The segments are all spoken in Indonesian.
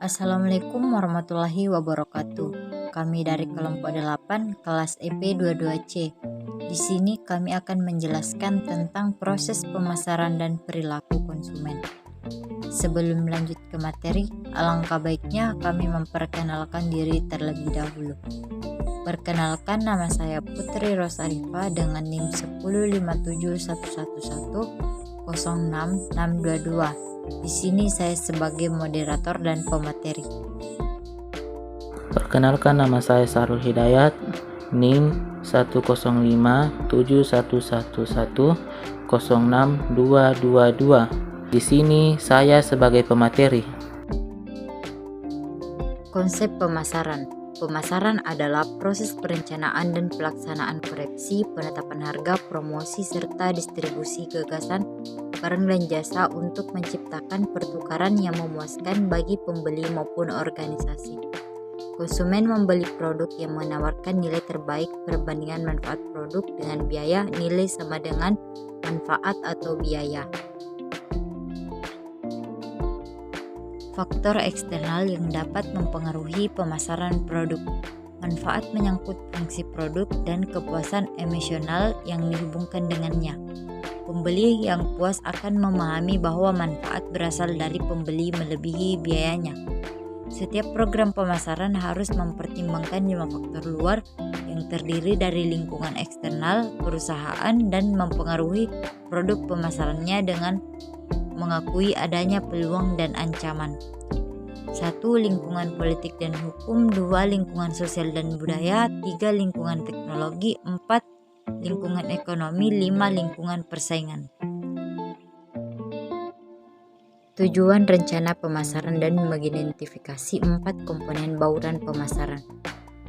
Assalamualaikum warahmatullahi wabarakatuh. Kami dari kelompok 8 kelas EP 22C. Di sini kami akan menjelaskan tentang proses pemasaran dan perilaku konsumen. Sebelum lanjut ke materi, alangkah baiknya kami memperkenalkan diri terlebih dahulu. Perkenalkan, nama saya Putri Rosarifa dengan NIM 1057111066622. Di sini saya sebagai moderator dan pemateri. Perkenalkan, nama saya Sarul Hidayat, NIM 1057111106222. Di sini saya sebagai pemateri. Konsep pemasaran. Pemasaran adalah proses perencanaan dan pelaksanaan koreksi, penetapan harga, promosi, serta distribusi gagasan, barang dan jasa untuk menciptakan pertukaran yang memuaskan bagi pembeli maupun organisasi. Konsumen membeli produk yang menawarkan nilai terbaik perbandingan manfaat produk dengan biaya, nilai sama dengan manfaat atau biaya. Faktor eksternal yang dapat mempengaruhi pemasaran produk. Manfaat menyangkut fungsi produk dan kepuasan emosional yang dihubungkan dengannya. Pembeli yang puas akan memahami bahwa manfaat berasal dari pembeli melebihi biayanya. Setiap program pemasaran harus mempertimbangkan 5 faktor luar yang terdiri dari lingkungan eksternal, perusahaan, dan mempengaruhi produk pemasarannya dengan mengakui adanya peluang dan ancaman. 1. Lingkungan politik dan hukum. 2. Lingkungan sosial dan budaya. 3. Lingkungan teknologi. 4. Lingkungan ekonomi. 5. Lingkungan persaingan. Tujuan rencana pemasaran dan mengidentifikasi 4 komponen bauran pemasaran.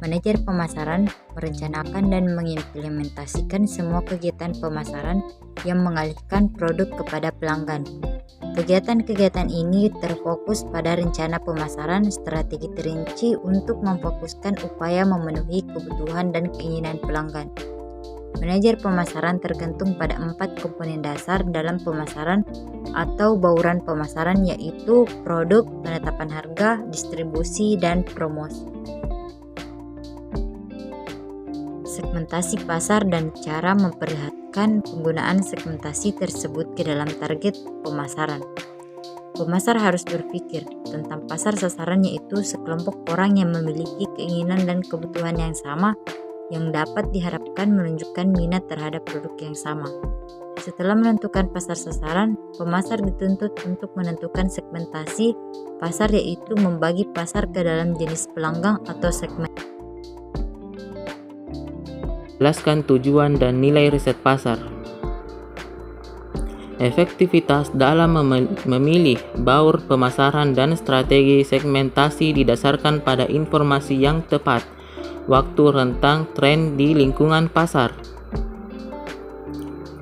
Manajer pemasaran merencanakan dan mengimplementasikan semua kegiatan pemasaran yang mengalihkan produk kepada pelanggan. Kegiatan-kegiatan ini terfokus pada rencana pemasaran, strategi terinci untuk memfokuskan upaya memenuhi kebutuhan dan keinginan pelanggan. Manajer pemasaran tergantung pada 4 komponen dasar dalam pemasaran atau bauran pemasaran, yaitu produk, penetapan harga, distribusi, dan promosi. Segmentasi pasar dan cara memperlihatkan penggunaan segmentasi tersebut ke dalam target pemasaran. Pemasar harus berpikir tentang pasar sasaran, yaitu sekelompok orang yang memiliki keinginan dan kebutuhan yang sama yang dapat diharapkan menunjukkan minat terhadap produk yang sama. Setelah menentukan pasar sasaran, pemasar dituntut untuk menentukan segmentasi pasar, yaitu membagi pasar ke dalam jenis pelanggan atau segmen. Jelaskan tujuan dan nilai riset pasar. Efektivitas dalam memilih baur pemasaran dan strategi segmentasi didasarkan pada informasi yang tepat, waktu rentang tren di lingkungan pasar.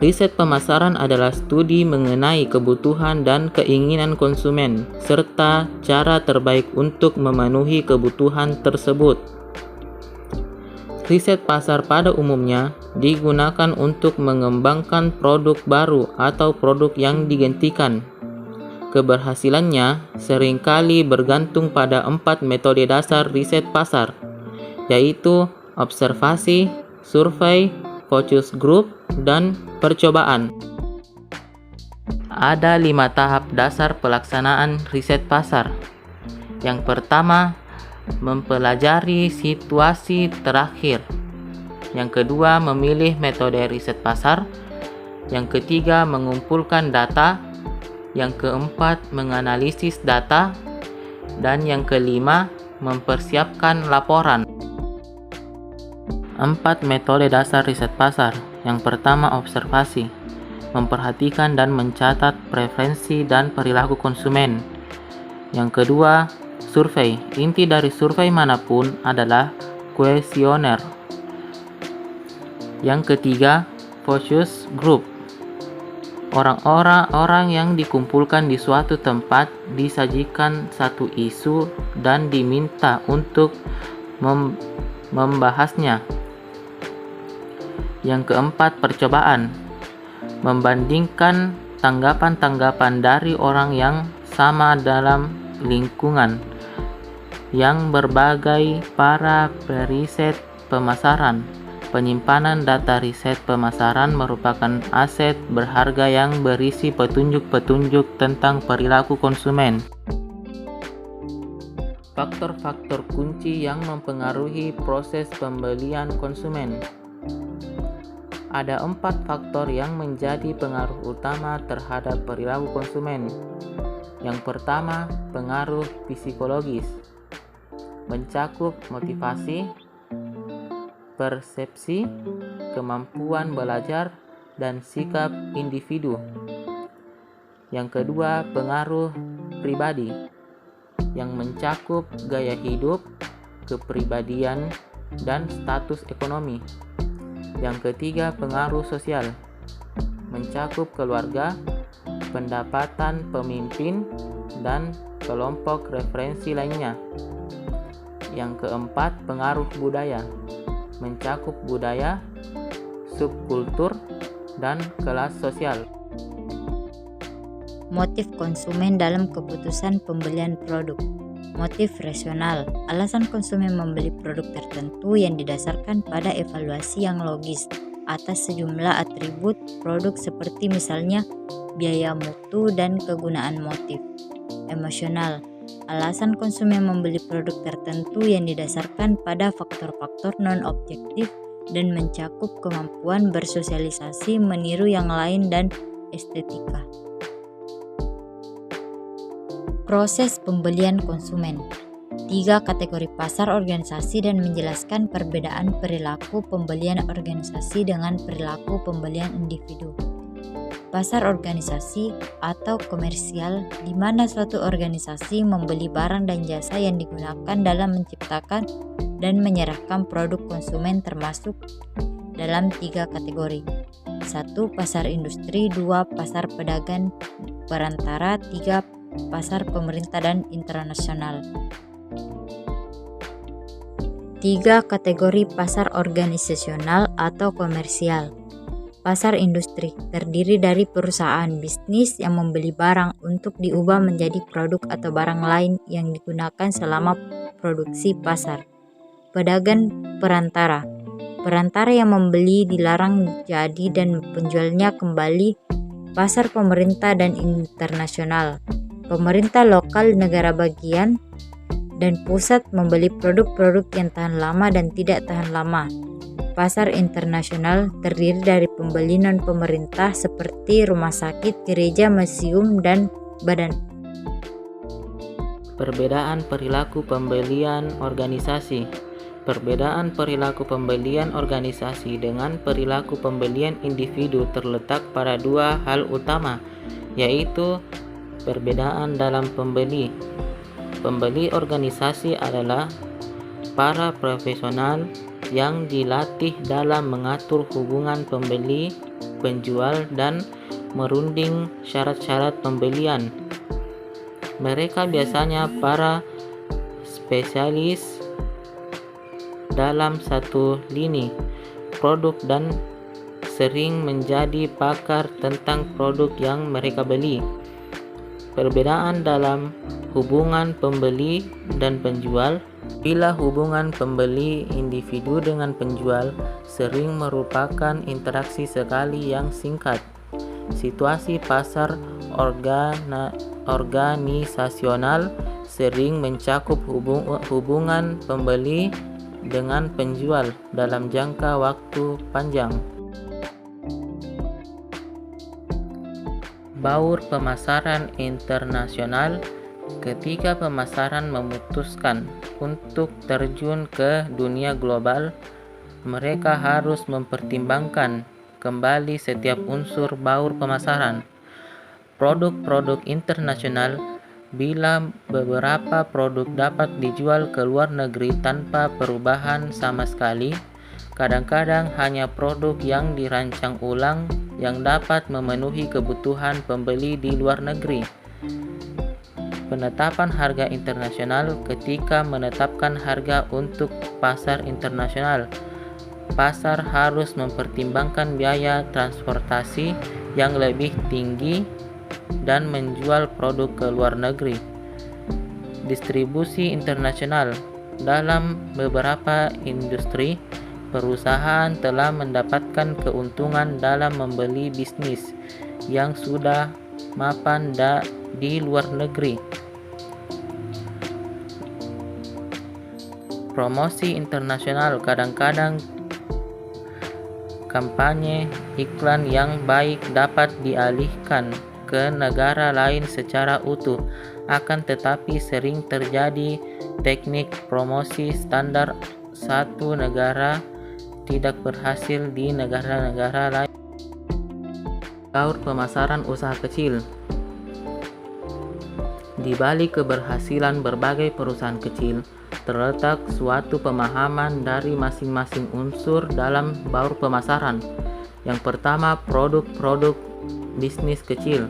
Riset pemasaran adalah studi mengenai kebutuhan dan keinginan konsumen, serta cara terbaik untuk memenuhi kebutuhan tersebut. Riset pasar pada umumnya digunakan untuk mengembangkan produk baru atau produk yang digantikan. Keberhasilannya seringkali bergantung pada 4 metode dasar riset pasar, yaitu observasi, survei, focus group, dan percobaan. Ada 5 tahap dasar pelaksanaan riset pasar. Yang pertama, mempelajari situasi terakhir. Yang kedua, memilih metode riset pasar. Yang ketiga, mengumpulkan data. Yang keempat, menganalisis data. Dan yang kelima, mempersiapkan laporan. 4 metode dasar riset pasar. Yang pertama, observasi. Memperhatikan dan mencatat preferensi dan perilaku konsumen. Yang kedua, survei. Inti dari survei manapun adalah kuesioner. Yang ketiga, focus group. Orang-orang yang dikumpulkan di suatu tempat disajikan satu isu dan diminta untuk membahasnya. Yang keempat, percobaan. Membandingkan tanggapan-tanggapan dari orang yang sama dalam lingkungan. yang berbagai para periset pemasaran. Penyimpanan data riset pemasaran merupakan aset berharga yang berisi petunjuk-petunjuk tentang perilaku konsumen. Faktor-faktor kunci yang mempengaruhi proses pembelian konsumen. Ada 4 faktor yang menjadi pengaruh utama terhadap perilaku konsumen. Yang pertama, pengaruh psikologis. Mencakup motivasi, persepsi, kemampuan belajar, dan sikap individu. Yang kedua, pengaruh pribadi yang mencakup gaya hidup, kepribadian, dan status ekonomi. Yang ketiga, pengaruh sosial mencakup keluarga, pendapatan pemimpin, dan kelompok referensi lainnya. Yang keempat, pengaruh budaya mencakup budaya, subkultur, dan kelas sosial. Motif konsumen dalam keputusan pembelian produk. Motif rasional, alasan konsumen membeli produk tertentu yang didasarkan pada evaluasi yang logis atas sejumlah atribut produk seperti misalnya biaya mutu dan kegunaan motif. Emosional, alasan konsumen membeli produk tertentu yang didasarkan pada faktor-faktor non-objektif dan mencakup kemampuan bersosialisasi, meniru yang lain, dan estetika. Proses pembelian konsumen. 3 kategori pasar organisasi dan menjelaskan perbedaan perilaku pembelian organisasi dengan perilaku pembelian individu. Pasar organisasi atau komersial, di mana suatu organisasi membeli barang dan jasa yang digunakan dalam menciptakan dan menyerahkan produk konsumen termasuk dalam 3 kategori. 1. Pasar industri. 2. Pasar pedagang perantara. 3. Pasar pemerintah dan internasional. 3 kategori pasar organisasional atau komersial. Pasar industri terdiri dari perusahaan bisnis yang membeli barang untuk diubah menjadi produk atau barang lain yang digunakan selama produksi pasar. Pedagang perantara. Perantara yang membeli dilarang jadi dan penjualnya kembali. Pasar pemerintah dan internasional. Pemerintah lokal, negara bagian, dan pusat membeli produk-produk yang tahan lama dan tidak tahan lama. Pasar internasional terdiri dari pembeli non-pemerintah seperti rumah sakit, gereja, museum, dan badan. Perbedaan perilaku pembelian organisasi. Perbedaan perilaku pembelian organisasi dengan perilaku pembelian individu terletak pada 2 hal utama, yaitu perbedaan dalam pembeli. Pembeli organisasi adalah para profesional yang dilatih dalam mengatur hubungan pembeli, penjual, dan merunding syarat-syarat pembelian. Mereka biasanya para spesialis dalam satu lini produk dan sering menjadi pakar tentang produk yang mereka beli. Perbedaan dalam hubungan pembeli dan penjual. Bila hubungan pembeli individu dengan penjual sering merupakan interaksi sekali yang singkat. Situasi pasar organisasional sering mencakup hubungan pembeli dengan penjual dalam jangka waktu panjang. Baur pemasaran internasional. Ketika pemasaran memutuskan untuk terjun ke dunia global, mereka harus mempertimbangkan kembali setiap unsur baur pemasaran. Produk-produk internasional. Bila beberapa produk dapat dijual ke luar negeri tanpa perubahan sama sekali, kadang-kadang hanya produk yang dirancang ulang yang dapat memenuhi kebutuhan pembeli di luar negeri. Penetapan harga internasional. Ketika menetapkan harga untuk pasar internasional, pasar harus mempertimbangkan biaya transportasi yang lebih tinggi dan menjual produk ke luar negeri. Distribusi internasional. Dalam beberapa industri, perusahaan telah mendapatkan keuntungan dalam membeli bisnis yang sudah mapan di luar negeri. Promosi internasional. Kadang-kadang kampanye iklan yang baik dapat dialihkan ke negara lain secara utuh, akan tetapi sering terjadi teknik promosi standar satu negara tidak berhasil di negara-negara lain. Gaur pemasaran usaha kecil. Di balik keberhasilan berbagai perusahaan kecil, terletak suatu pemahaman dari masing-masing unsur dalam baur pemasaran. Yang pertama, produk-produk bisnis kecil.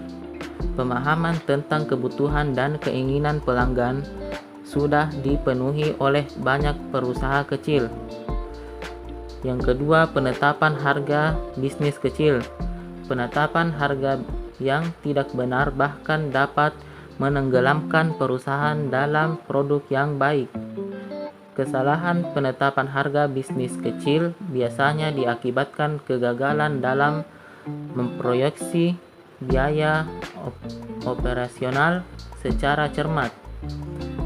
Pemahaman tentang kebutuhan dan keinginan pelanggan sudah dipenuhi oleh banyak perusahaan kecil. Yang kedua, penetapan harga bisnis kecil. Penetapan harga yang tidak benar bahkan dapat menenggelamkan perusahaan dalam produk yang baik. Kesalahan penetapan harga bisnis kecil biasanya diakibatkan kegagalan dalam memproyeksi biaya operasional secara cermat.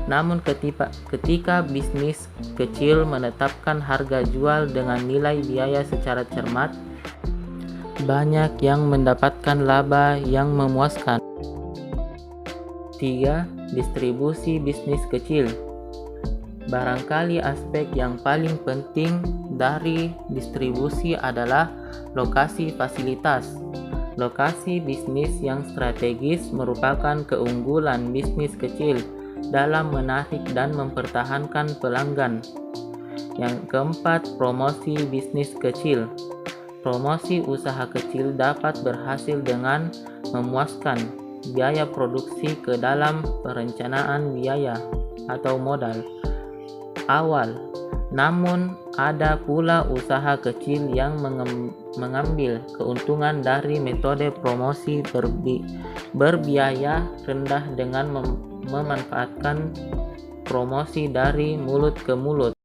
Namun ketika bisnis kecil menetapkan harga jual dengan nilai biaya secara cermat, banyak yang mendapatkan laba yang memuaskan. 3. Distribusi bisnis kecil. Barangkali aspek yang paling penting dari distribusi adalah lokasi fasilitas. Lokasi bisnis yang strategis merupakan keunggulan bisnis kecil dalam menarik dan mempertahankan pelanggan. Yang keempat, promosi bisnis kecil. Promosi usaha kecil dapat berhasil dengan memuaskan biaya produksi ke dalam perencanaan biaya atau modal awal. Namun ada pula usaha kecil yang mengambil keuntungan dari metode promosi berbiaya rendah dengan memanfaatkan promosi dari mulut ke mulut.